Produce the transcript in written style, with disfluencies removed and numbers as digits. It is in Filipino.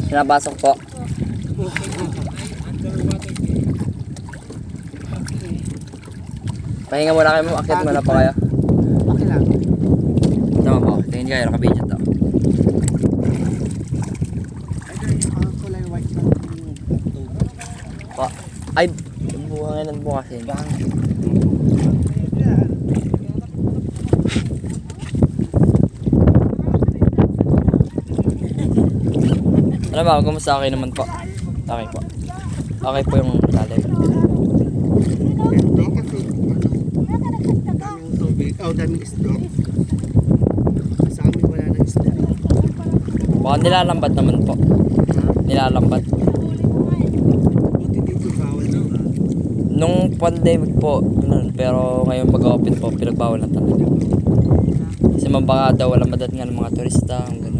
Pinapasok po. Pahinga muna kayo, akit muna pa kayo. Okay lang. Tama po, tingin kayo, nakabidyo to. Kulay white pa. Pa, ay, buhangin ng bukasin. Ano ba, kumusta? Okay naman po. Okay po. Okay po yung lalim. Ito kasi daming tubig. Oh, daming isda. Sa amin wala nang isda. Baka nilalambat naman po. Nilalambat. Buti dito bawal na ba? Nung pandemic po, ganun. Pero ngayon mag-open po, pinagbawal na talaga. Kasi mabaka daw wala madat nga ng mga turista. Ganun.